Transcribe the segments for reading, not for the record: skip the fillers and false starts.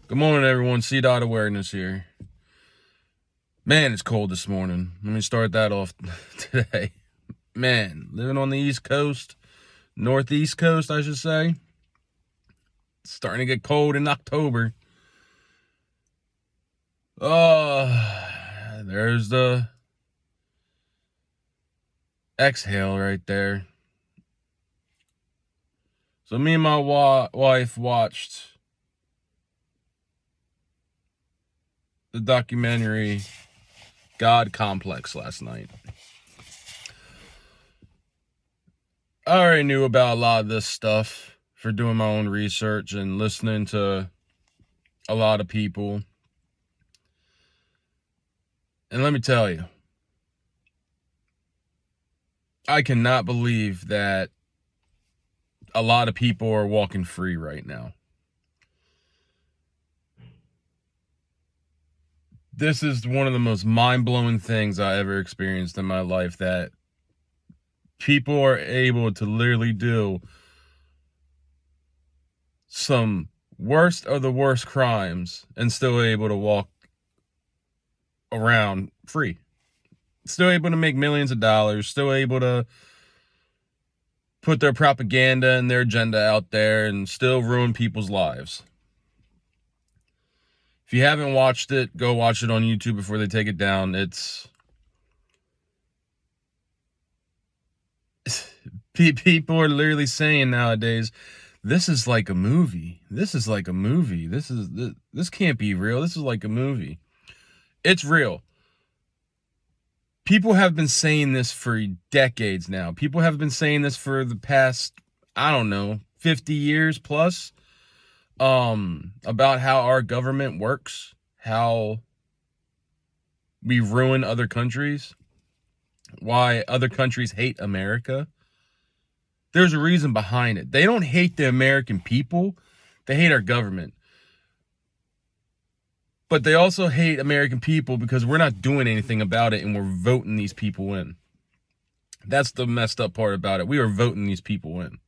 Good morning, everyone. C-Dot Awareness here. Man, it's cold this morning. Let me start that off today. Man, living on the East Coast, Northeast Coast, I should say. It's starting to get cold in October. There's the exhale right there. So me and my wife watched the documentary God Complex last night. I already knew about a lot of this stuff for doing my own research and listening to a lot of people. And let me tell you, I cannot believe that a lot of people are walking free right now. This is one of the most mind-blowing things I ever experienced in my life, that people are able to literally do some worst of the worst crimes and still able to walk around free. Still able to make millions of dollars, still able to put their propaganda and their agenda out there and still ruin people's lives. If you haven't watched it, go watch it on YouTube before they take it down. People are literally saying nowadays, this is like a movie. This is like a movie. This can't be real. This is like a movie. It's real. People have been saying this for decades now. People have been saying this for the past, 50 years plus, about how our government works, how we ruin other countries, why other countries hate America. There's a reason behind it. They don't hate the American people. They hate our government. But they also hate American people because we're not doing anything about it and we're voting these people in. That's the messed up part about it. We are voting these people in.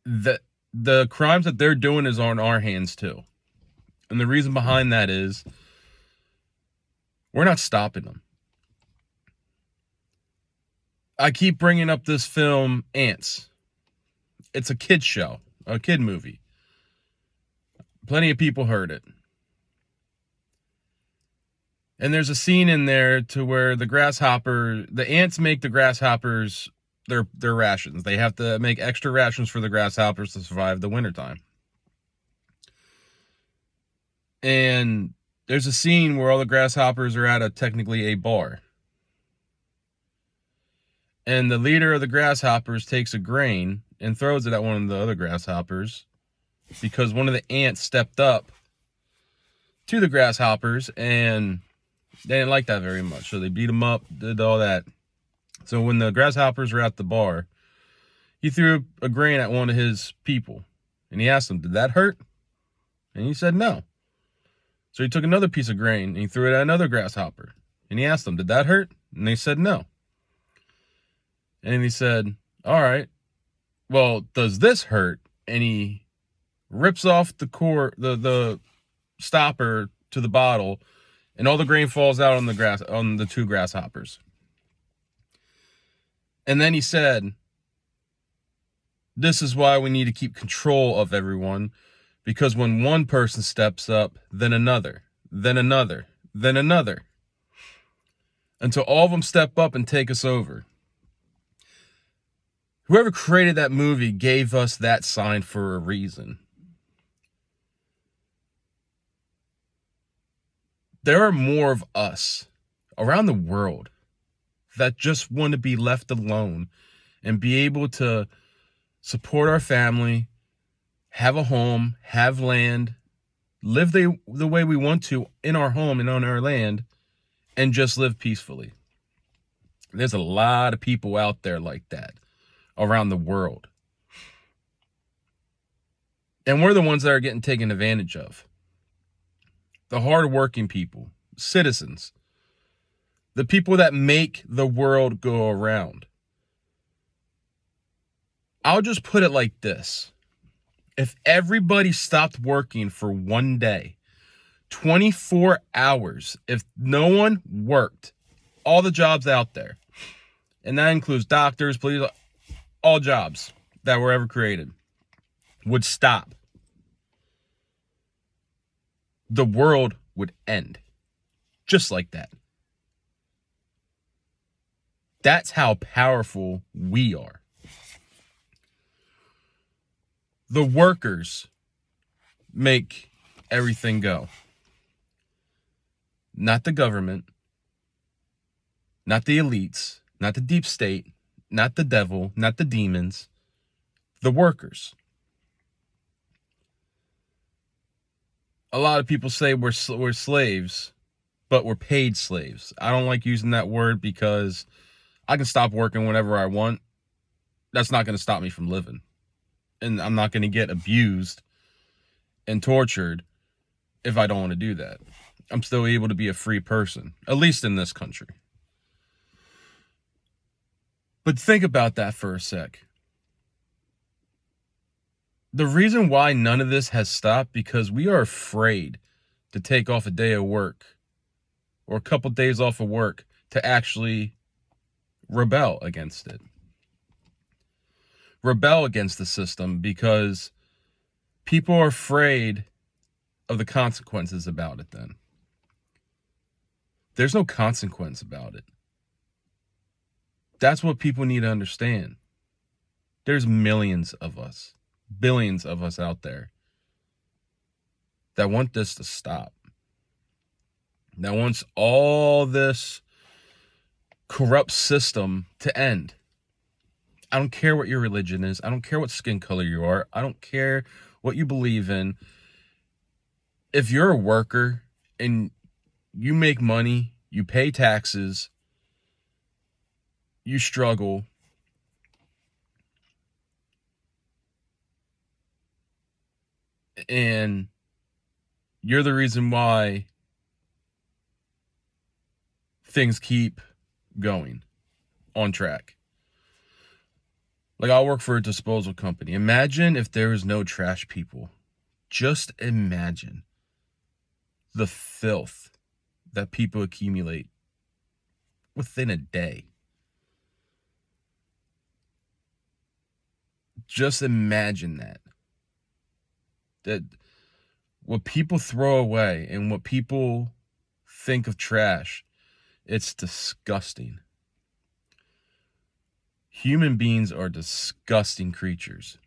The crimes that they're doing is on our hands too. And the reason behind that is we're not stopping them. I keep bringing up this film, Ants. It's a kid's show, a kid movie. Plenty of people heard it. And there's a scene in there to where the ants make the grasshoppers their rations. They have to make extra rations for the grasshoppers to survive the wintertime. And there's a scene where all the grasshoppers are at technically a bar. And the leader of the grasshoppers takes a grain and throws it at one of the other grasshoppers because one of the ants stepped up to the grasshoppers and they didn't like that very much. So they beat him up, did all that. So when the grasshoppers were at the bar, he threw a grain at one of his people and he asked him, "Did that hurt?" And he said no. So he took another piece of grain and he threw it at another grasshopper and he asked them, "Did that hurt?" And they said no. And he said, "All right, well, does this hurt?" And he rips off the stopper to the bottle, and all the grain falls out on the two grasshoppers. And then he said, "This is why we need to keep control of everyone, because when one person steps up, then another, then another, then another, until all of them step up and take us over." Whoever created that movie gave us that sign for a reason. There are more of us around the world that just want to be left alone and be able to support our family, have a home, have land, live the way we want to in our home and on our land, and just live peacefully. There's a lot of people out there like that around the world. And we're the ones that are getting taken advantage of. The hardworking people, citizens, the people that make the world go around. I'll just put it like this. If everybody stopped working for one day, 24 hours, if no one worked, all the jobs out there, and that includes doctors, police, all jobs that were ever created, would stop, the world would end. Just like that. That's how powerful we are. The workers make everything go. Not the government, not the elites, not the deep state, not the devil, not the demons, the workers. A lot of people say we're slaves, but we're paid slaves. I don't like using that word because I can stop working whenever I want. That's not going to stop me from living. And I'm not going to get abused and tortured if I don't want to do that. I'm still able to be a free person, at least in this country. But think about that for a sec. The reason why none of this has stopped because we are afraid to take off a day of work or a couple days off of work to actually rebel against it. Rebel against the system because people are afraid of the consequences about it then. There's no consequence about it. That's what people need to understand. There's millions of us, billions of us out there that want this to stop. That wants all this corrupt system to end. I don't care what your religion is. I don't care what skin color you are. I don't care what you believe in. If you're a worker and you make money, you pay taxes, you struggle, and you're the reason why things keep going on track. Like, I work for a disposal company. Imagine if there was no trash people. Just imagine the filth that people accumulate within a day. Just imagine that. That what people throw away and what people think of trash, it's disgusting. Human beings are disgusting creatures.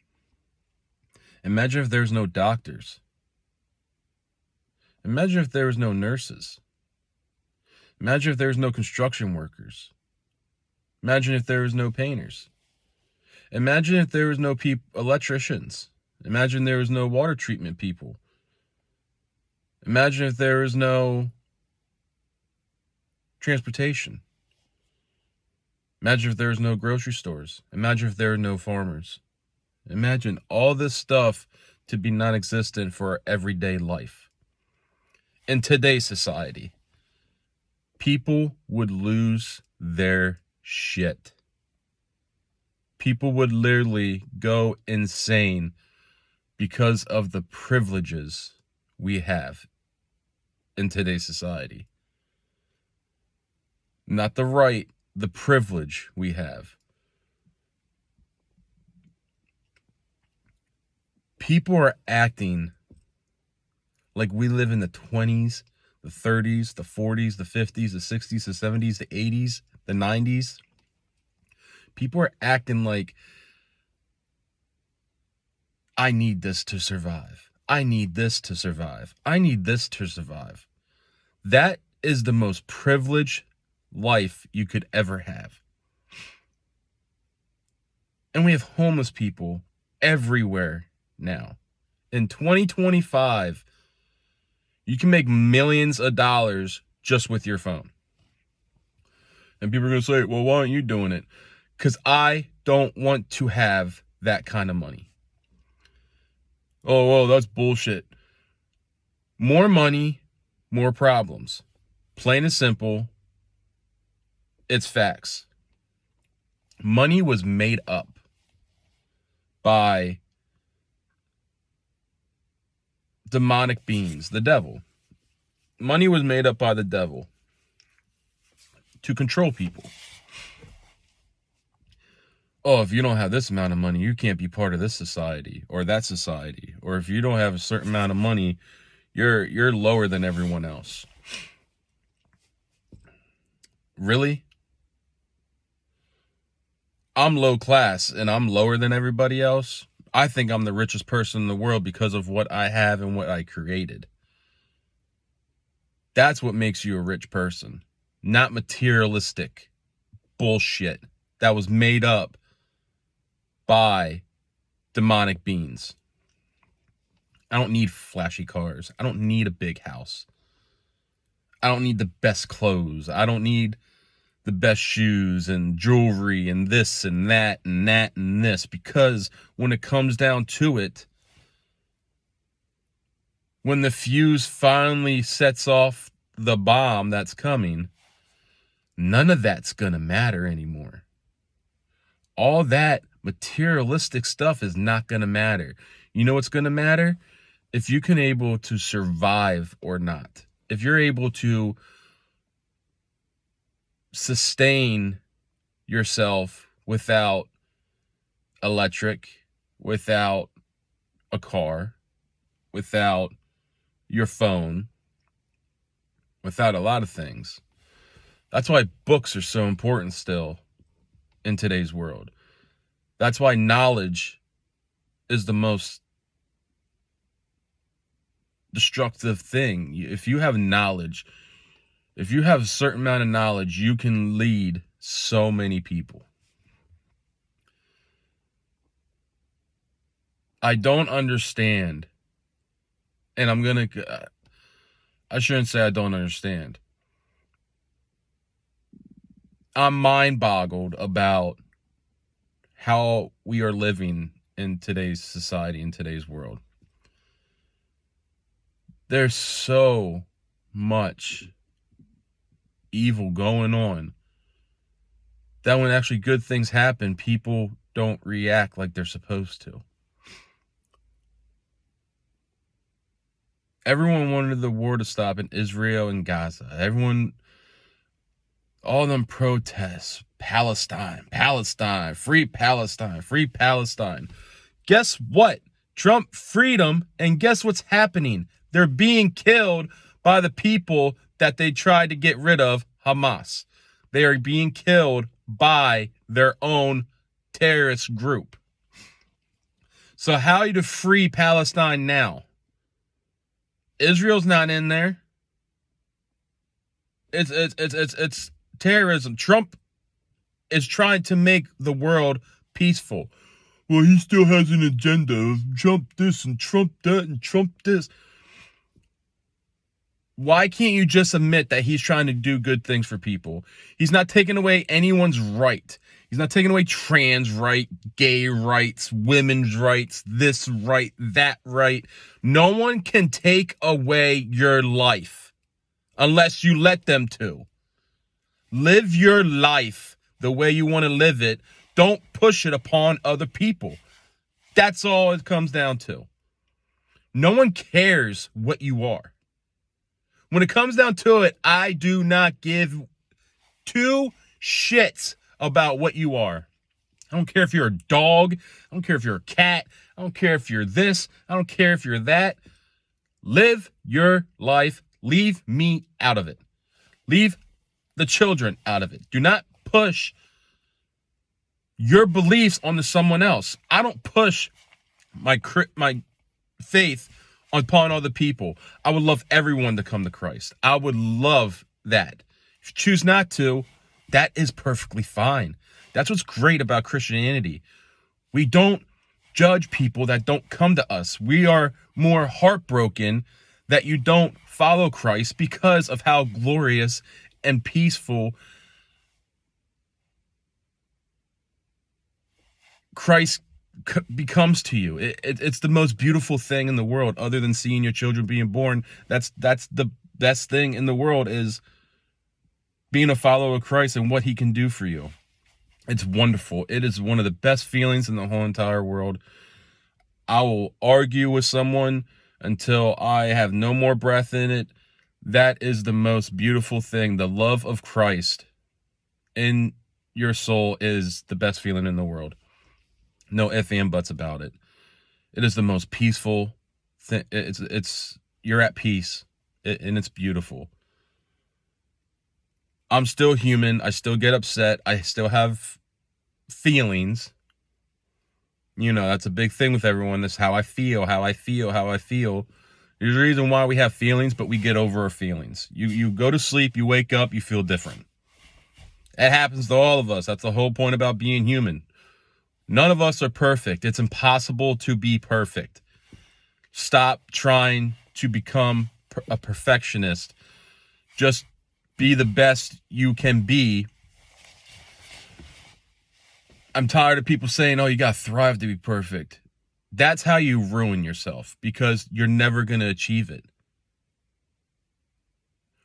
Imagine if there's no doctors. Imagine if there was no nurses. Imagine if there was no construction workers. Imagine if there was no painters. Imagine if there was no electricians. Imagine there was no water treatment people. Imagine if there was no transportation. Imagine if there was no grocery stores. Imagine if there were no farmers. Imagine all this stuff to be non-existent for our everyday life. In today's society, people would lose their shit. People would literally go insane because of the privileges we have in today's society. Not the right, the privilege we have. People are acting like we live in the 20s, the 30s, the 40s, the 50s, the 60s, the 70s, the 80s, the 90s. People are acting like, I need this to survive. I need this to survive. I need this to survive. That is the most privileged life you could ever have. And we have homeless people everywhere now. In 2025, you can make millions of dollars just with your phone. And people are going to say, well, why aren't you doing it? Because I don't want to have that kind of money. Oh, well, that's bullshit. More money, more problems. Plain and simple, it's facts. Money was made up. by demonic beings, the devil. Money was made up by the devil to control people. Oh, if you don't have this amount of money, you can't be part of this society or that society. Or if you don't have a certain amount of money, you're lower than everyone else. Really? I'm low class and I'm lower than everybody else. I think I'm the richest person in the world because of what I have and what I created. That's what makes you a rich person, not materialistic bullshit that was made up by demonic beings. I don't need flashy cars. I don't need a big house. I don't need the best clothes. I don't need the best shoes and jewelry and this and that and that and this, because when it comes down to it, when the fuse finally sets off the bomb that's coming, none of that's gonna matter anymore. All that materialistic stuff is not gonna matter. You know what's gonna matter? If you can able to survive or not. If you're able to sustain yourself without electric, without a car, without your phone, without a lot of things. That's why books are so important still in today's world. That's why knowledge is the most destructive thing. If you have knowledge, if you have a certain amount of knowledge, you can lead so many people. I don't understand, and I shouldn't say I don't understand. I'm mind-boggled about how we are living in today's society, in today's world. There's so much evil going on that when actually good things happen, people don't react like they're supposed to. Everyone wanted the war to stop in Israel and Gaza. All them protests, Palestine, free Palestine, free Palestine. Guess what? Trump freed them, and guess what's happening? They're being killed by the people that they tried to get rid of, Hamas. They are being killed by their own terrorist group. So how are you to free Palestine now? Israel's not in there. It's terrorism. Trump is trying to make the world peaceful. Well, he still has an agenda of Trump this and Trump that and Trump this. Why can't you just admit that he's trying to do good things for people? He's not taking away anyone's right. He's not taking away trans right, gay rights, women's rights, this right, that right. No one can take away your life unless you let them to. Live your life the way you want to live it. Don't push it upon other people. That's all it comes down to. No one cares what you are. When it comes down to it, I do not give two shits about what you are. I don't care if you're a dog. I don't care if you're a cat. I don't care if you're this. I don't care if you're that. Live your life. Leave me out of it. Leave the children out of it. Do not push your beliefs onto someone else. I don't push my faith upon other people. I would love everyone to come to Christ. I would love that. If you choose not to, that is perfectly fine. That's what's great about Christianity. We don't judge people that don't come to us. We are more heartbroken that you don't follow Christ because of how glorious and peaceful Christ becomes to you. It's the most beautiful thing in the world, other than seeing your children being born. That's the best thing in the world, is being a follower of Christ and what he can do for you. It's wonderful. It is one of the best feelings in the whole entire world. I will argue with someone until I have no more breath in it. That is the most beautiful thing. The love of Christ in your soul is the best feeling in the world. No ifs and buts about it. It is the most peaceful thing. It's you're at peace, and it's beautiful. I'm still human. I still get upset. I still have feelings. You know, that's a big thing with everyone. That's how I feel, how I feel, how I feel. There's a reason why we have feelings, but we get over our feelings. You go to sleep, you wake up, you feel different. It happens to all of us. That's the whole point about being human. None of us are perfect. It's impossible to be perfect. Stop trying to become a perfectionist. Just be the best you can be. I'm tired of people saying, oh, you got to thrive to be perfect. That's how you ruin yourself, because you're never going to achieve it.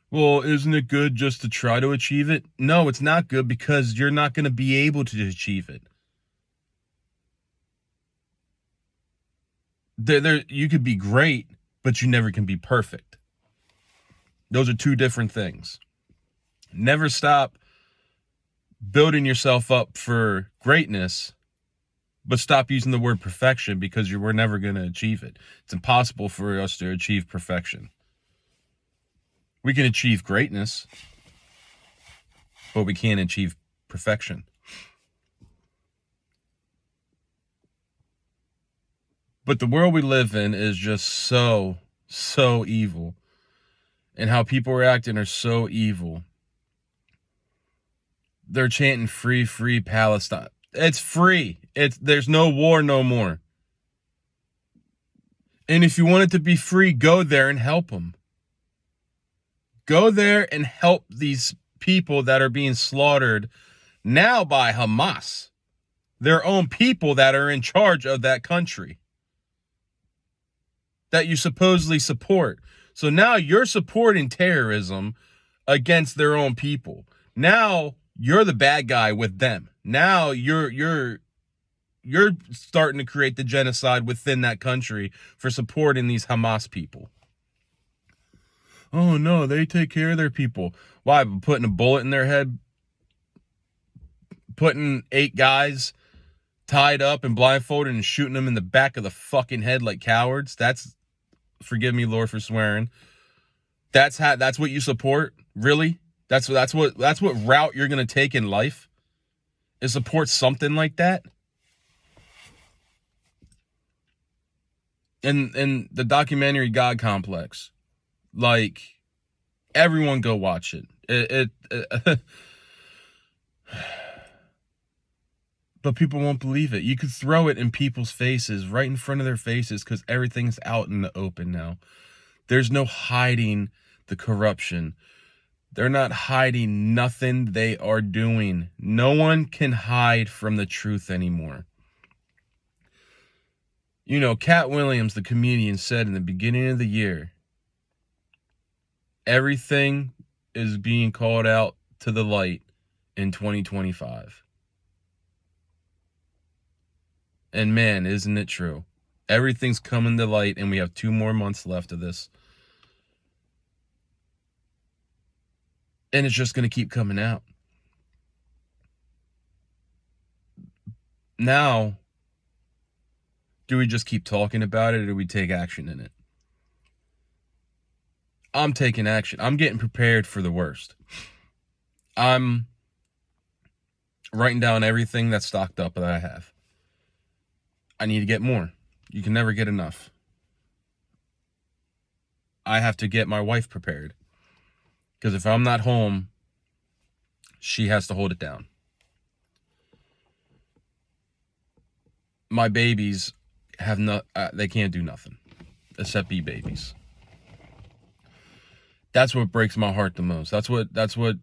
Well, isn't it good just to try to achieve it? No, it's not good, because you're not going to be able to achieve it. You could be great, but you never can be perfect. Those are two different things. Never stop building yourself up for greatness, but stop using the word perfection, because we're never going to achieve it. It's impossible for us to achieve perfection. We can achieve greatness, but we can't achieve perfection. But the world we live in is just so evil. And how people are acting are so evil. They're chanting free, free Palestine. It's free. There's no war no more. And if you want it to be free, go there and help them. Go there and help these people that are being slaughtered now by Hamas. Their own people that are in charge of that country that you supposedly support. So now you're supporting terrorism against their own people. Now you're the bad guy with them. Now you're starting to create the genocide within that country for supporting these Hamas people. Oh no, they take care of their people. Why? Putting a bullet in their head? Putting 8 guys tied up and blindfolded and shooting them in the back of the fucking head like cowards? That's, forgive me, Lord, for swearing. That's what you support? Really? That's what route you're going to take in life? Is support something like that? And the documentary God Complex, like, everyone go watch it. But people won't believe it. You could throw it in people's faces, right in front of their faces, because everything's out in the open now. There's no hiding the corruption. They're not hiding nothing they are doing. No one can hide from the truth anymore. You know, Cat Williams, the comedian, said in the beginning of the year, everything is being called out to the light in 2025. And man, isn't it true? Everything's coming to light, and we have 2 more months left of this. And it's just going to keep coming out. Now, do we just keep talking about it, or do we take action in it? I'm taking action. I'm getting prepared for the worst. I'm writing down everything that's stocked up that I have. I need to get more. You can never get enough. I have to get my wife prepared, because if I'm not home, she has to hold it down. My babies have they can't do nothing except be babies. That's what breaks my heart the most. That's what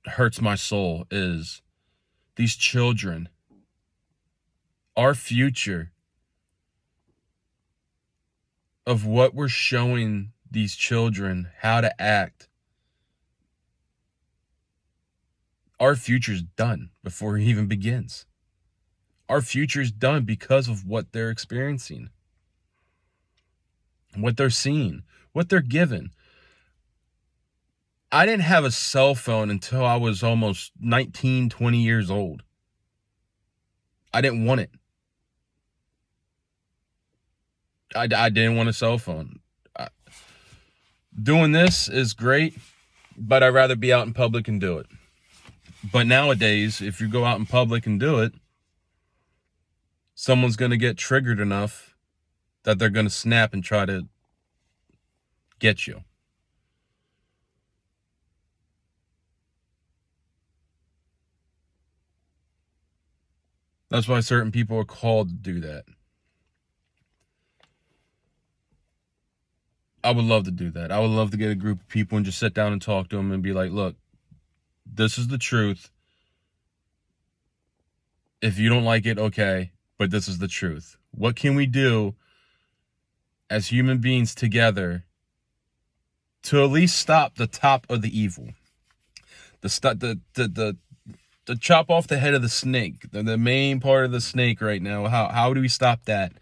hurts my soul, is these children, our future, of what we're showing these children how to act. Our future's done before it even begins. Our future's done because of what they're experiencing, what they're seeing, what they're given. I didn't have a cell phone until I was almost 19, 20 years old. I didn't want it. I didn't want a cell phone. Doing this is great, but I'd rather be out in public and do it. But nowadays, if you go out in public and do it, someone's going to get triggered enough that they're going to snap and try to get you. That's why certain people are called to do that. I would love to do that. I would love to get a group of people and just sit down and talk to them and be like, look, this is the truth. If you don't like it, okay, but this is the truth. What can we do as human beings together to at least stop the top of the evil? The chop off the head of the snake, the main part of the snake right now. How do we stop that?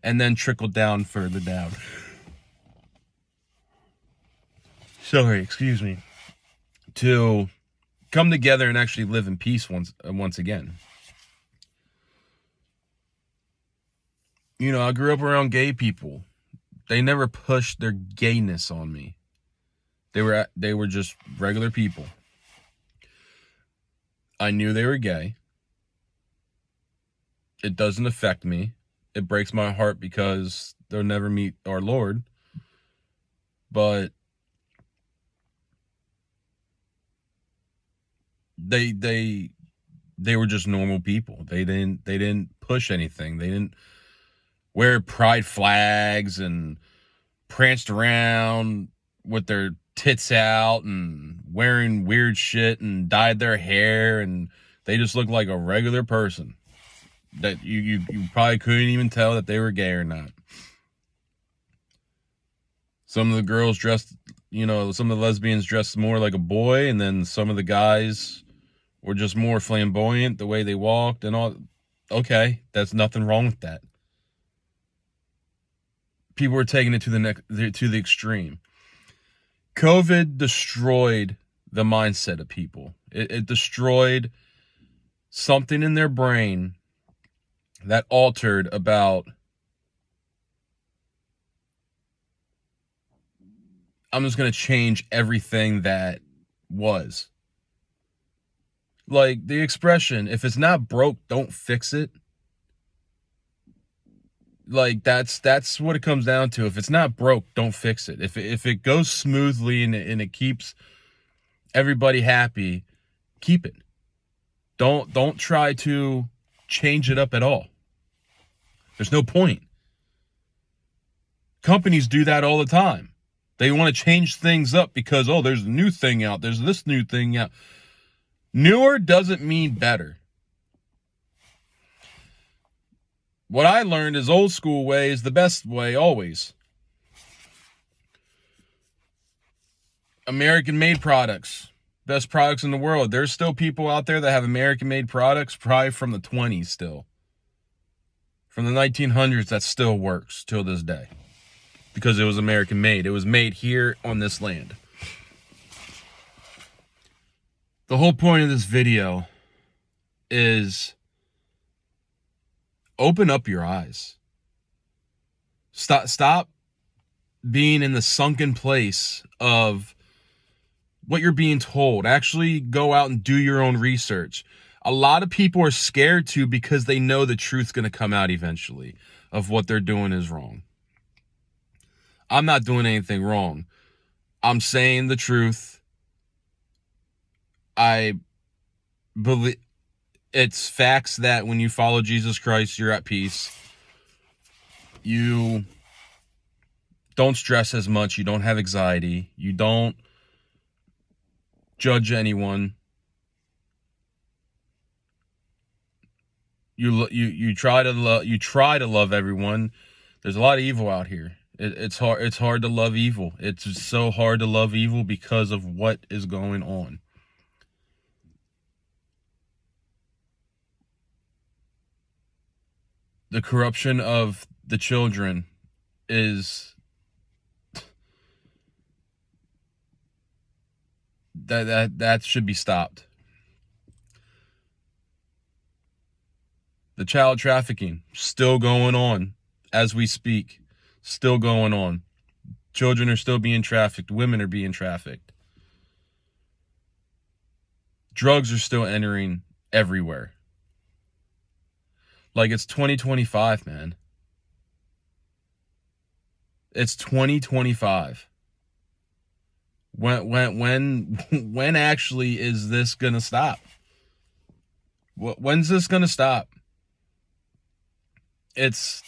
And then trickle down further down. Sorry, excuse me. To come together and actually live in peace once again. You know, I grew up around gay people. They never pushed their gayness on me. They were just regular people. I knew they were gay. It doesn't affect me. It breaks my heart because they'll never meet our Lord. But they were just normal people. They didn't push anything. They didn't wear pride flags and pranced around with their tits out and wearing weird shit and dyed their hair, and they just looked like a regular person that you probably couldn't even tell that they were gay or not. Some of the girls dressed, some of the lesbians dressed more like a boy, and then some of the guys were just more flamboyant the way they walked and all. Okay, that's nothing wrong with that. People were taking it to the extreme. COVID destroyed the mindset of people. It destroyed something in their brain that altered about, I'm just going to change everything that was. Like the expression, if it's not broke, don't fix it. Like that's what it comes down to. If it's not broke, don't fix it. If it goes smoothly and it keeps everybody happy, keep it. Don't try to change it up at all. There's no point. Companies do that all the time. They want to change things up because, there's a new thing out. There's this new thing out. Newer doesn't mean better. What I learned is old school way is the best way always. American-made products. Best products in the world. There's still people out there that have American-made products, probably from the 20s still. From the 1900s, that still works till this day. Because it was American-made. It was made here on this land. The whole point of this video is open up your eyes. Stop being in the sunken place of what you're being told. Actually go out and do your own research. A lot of people are scared to because they know the truth's going to come out eventually of what they're doing is wrong. I'm not doing anything wrong. I'm saying the truth. I believe it's facts that when you follow Jesus Christ, you're at peace. You don't stress as much. You don't have anxiety. You don't judge anyone. You try to love everyone. There's a lot of evil out here. It's hard to love evil. It's so hard to love evil because of what is going on. The corruption of the children is that should be stopped. The child trafficking still going on as we speak. Still going on. Children are still being trafficked. Women are being trafficked. Drugs are still entering everywhere. Like, it's 2025, man. It's 2025. When actually is this gonna stop? When's this gonna stop? It's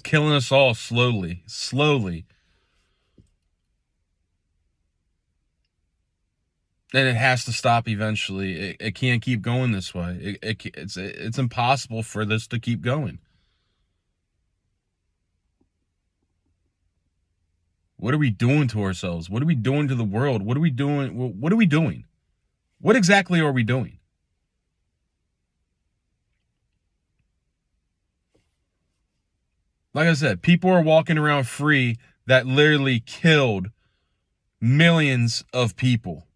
killing us all slowly. And it has to stop eventually. It can't keep going this way. It's impossible for this to keep going. What are we doing to ourselves? What are we doing to the world? What are we doing? What are we doing? What exactly are we doing? Like I said, people are walking around free that literally killed millions of people.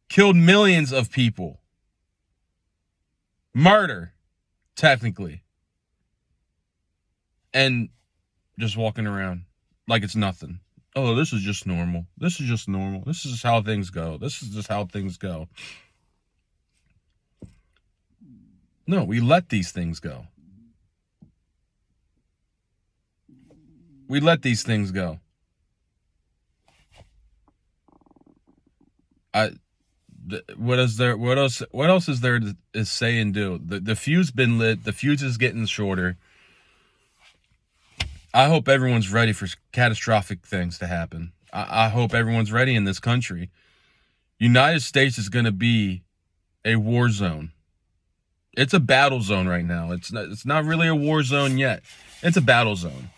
Killed millions of people. Murder, technically. And just walking around like it's nothing. Oh, this is just normal. This is just normal. This is just how things go. This is just how things go. No, we let these things go. We let these things go. What else is there to say and do? The fuse been lit. The fuse is getting shorter. I hope everyone's ready for catastrophic things to happen. I hope everyone's ready in this country. United States is going to be a war zone. It's a battle zone right now. It's not really a war zone yet. It's a battle zone.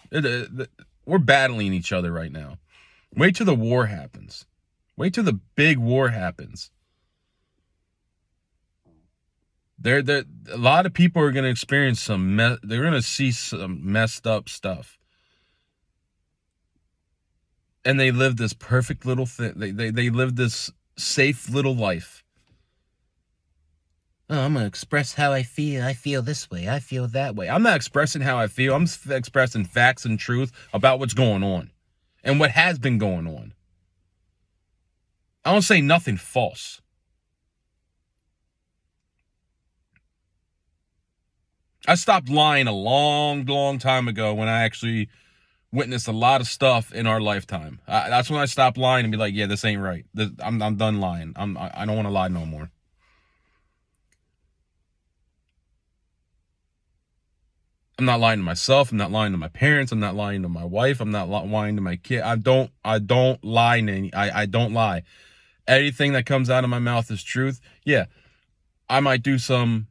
We're battling each other right now. Wait till the war happens. Wait till the big war happens. A lot of people are going to experience they're going to see some messed up stuff. And they live this perfect little thing. They live this safe little life. Oh, I'm going to express how I feel. I feel this way. I feel that way. I'm not expressing how I feel. I'm expressing facts and truth about what's going on and what has been going on. I don't say nothing false. I stopped lying a long, long time ago when I actually witnessed a lot of stuff in our lifetime. That's when I stopped lying and be like, yeah, this ain't right. I'm done lying. I don't want to lie no more. I'm not lying to myself. I'm not lying to my parents. I'm not lying to my wife. I'm not lying to my kid. I don't lie. I don't lie. Everything that comes out of my mouth is truth. Yeah, I might do some,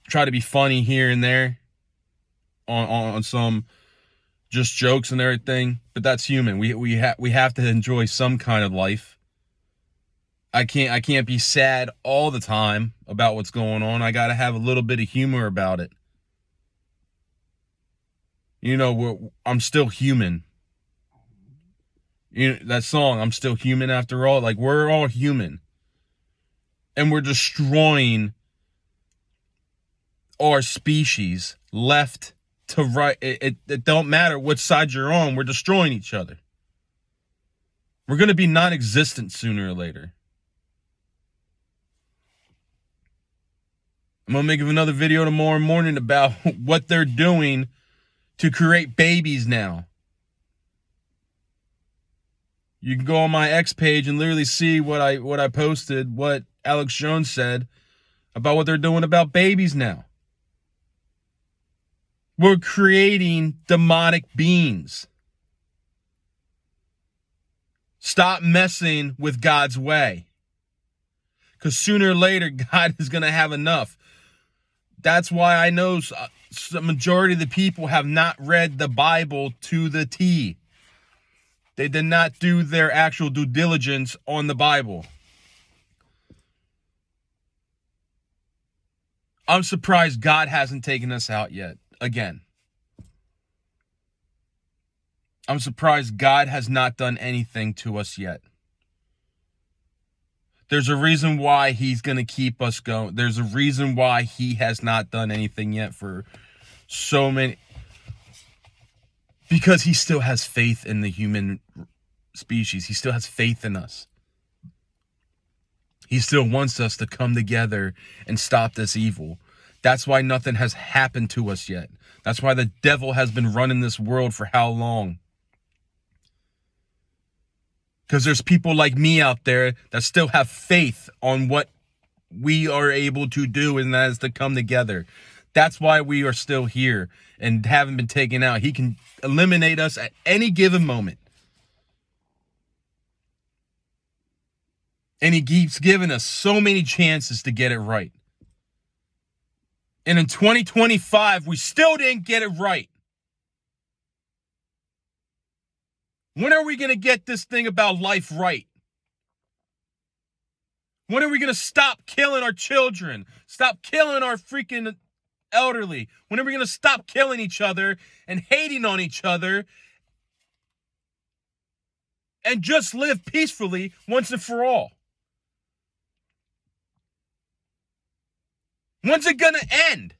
try to be funny here and there on some just jokes and everything, but that's human. We have to enjoy some kind of life. I can't be sad all the time about what's going on. I got to have a little bit of humor about it. I'm still human. That song, I'm still human after all. Like, we're all human. And we're destroying our species left to right. It don't matter which side you're on. We're destroying each other. We're going to be non-existent sooner or later. I'm going to make another video tomorrow morning about what they're doing to create babies now. You can go on my X page and literally see what I posted, what Alex Jones said about what they're doing about babies now. We're creating demonic beings. Stop messing with God's way. Because sooner or later, God is going to have enough. That's why I know the majority of the people have not read the Bible to the T. They did not do their actual due diligence on the Bible. I'm surprised God hasn't taken us out yet. Again. I'm surprised God has not done anything to us yet. There's a reason why he's going to keep us going. There's a reason why he has not done anything yet for so many. Because he still has faith in the human species. He still has faith in us. He still wants us to come together and stop this evil. That's why nothing has happened to us yet. That's why the devil has been running this world for how long? Because there's people like me out there that still have faith on what we are able to do, and that is to come together. That's why we are still here and haven't been taken out. He can eliminate us at any given moment. And he keeps giving us so many chances to get it right. And in 2025, we still didn't get it right. When are we going to get this thing about life right? When are we going to stop killing our children? Stop killing our freaking elderly? When are we going to stop killing each other and hating on each other and just live peacefully once and for all? When's it going to end?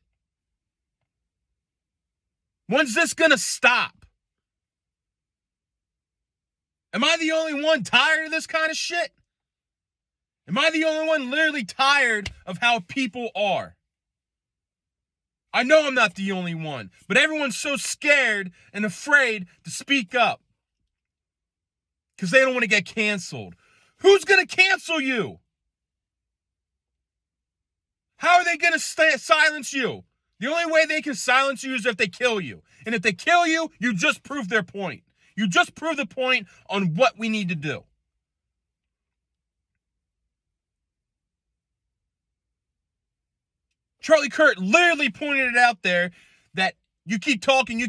When's this going to stop? Am I the only one tired of this kind of shit? Am I the only one literally tired of how people are? I know I'm not the only one, but everyone's so scared and afraid to speak up because they don't want to get canceled. Who's going to cancel you? How are they going to silence you? The only way they can silence you is if they kill you. And if they kill you, you just prove their point. You just prove the point on what we need to do. Charlie Kirk literally pointed it out there that you keep talking, they're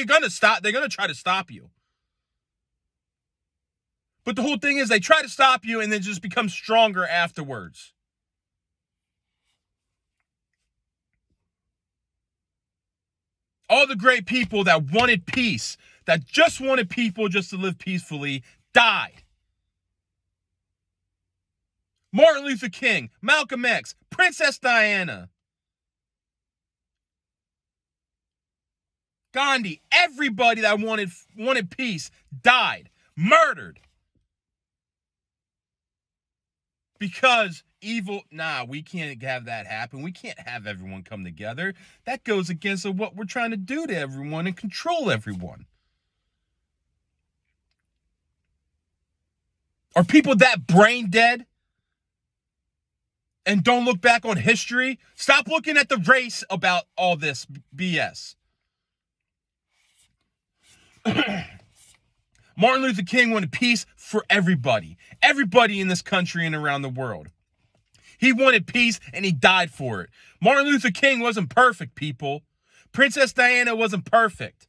going to stop. They're going to try to stop you. But the whole thing is they try to stop you and then just become stronger afterwards. All the great people that wanted peace, that just wanted people just to live peacefully, died. Martin Luther King, Malcolm X, Princess Diana, Gandhi, everybody that wanted peace died, murdered. Because evil, we can't have that happen. We can't have everyone come together. That goes against what we're trying to do to everyone and control everyone. Are people that brain dead and don't look back on history? Stop looking at the race about all this BS. Martin Luther King wanted peace for everybody. Everybody in this country and around the world. He wanted peace and he died for it. Martin Luther King wasn't perfect, people. Princess Diana wasn't perfect.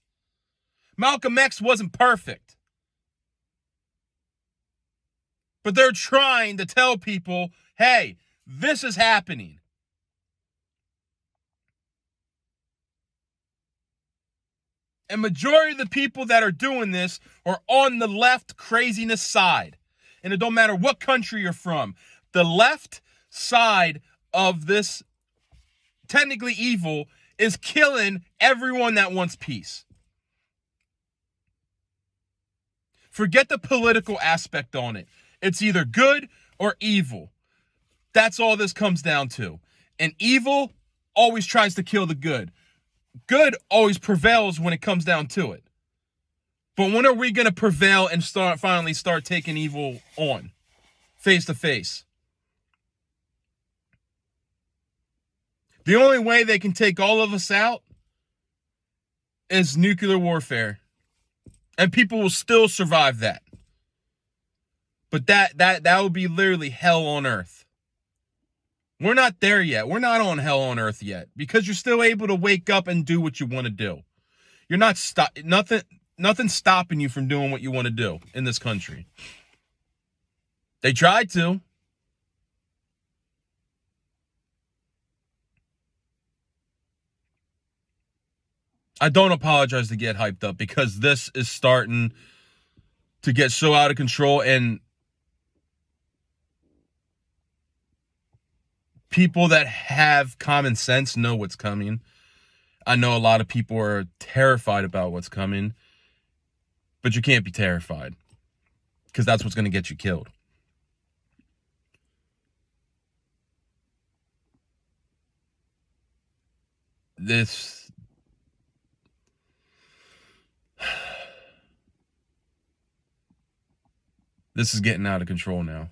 Malcolm X wasn't perfect. But they're trying to tell people, hey, this is happening. And majority of the people that are doing this are on the left craziness side. And it don't matter what country you're from. The left side of this technically evil is killing everyone that wants peace. Forget the political aspect on it. It's either good or evil. That's all this comes down to. And evil always tries to kill the good. Good always prevails when it comes down to it. But when are we going to prevail and finally start taking evil on face to face? The only way they can take all of us out is nuclear warfare. And people will still survive that. But that would be literally hell on earth. We're not there yet. We're not on hell on earth yet because you're still able to wake up and do what you want to do. You're not nothing stopping you from doing what you want to do in this country. They tried to. I don't apologize to get hyped up, because this is starting to get so out of control, and people that have common sense know what's coming. I know a lot of people are terrified about what's coming, but you can't be terrified, because that's what's going to get you killed. This is getting out of control now.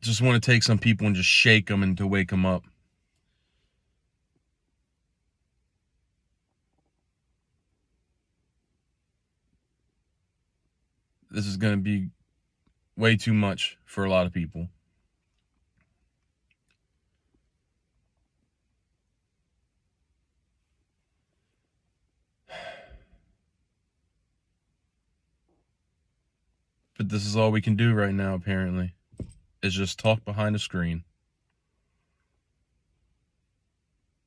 Just want to take some people and just shake them and to wake them up. This is going to be way too much for a lot of people. But this is all we can do right now, apparently, is just talk behind a screen.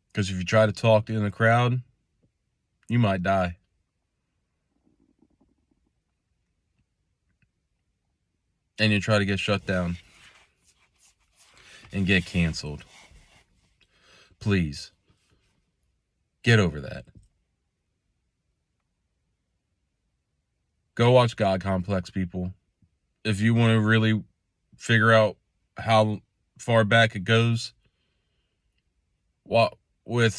Because if you try to talk in a crowd, you might die. And you try to get shut down and get canceled. Please, get over that. Go watch God Complex, people. If you want to really figure out how far back it goes, with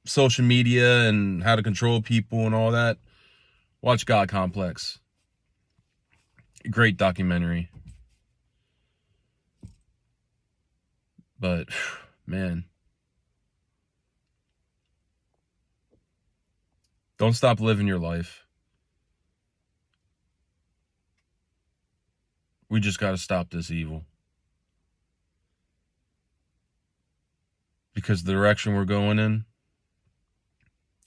social media and how to control people and all that, watch God Complex. Great documentary. But, man, don't stop living your life. We just got to stop this evil. Because the direction we're going in,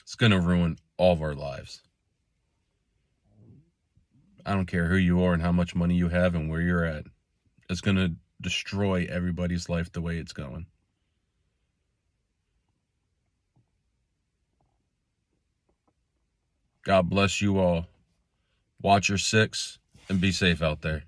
it's going to ruin all of our lives. I don't care who you are and how much money you have and where you're at. It's going to destroy everybody's life the way it's going. God bless you all. Watch your six and be safe out there.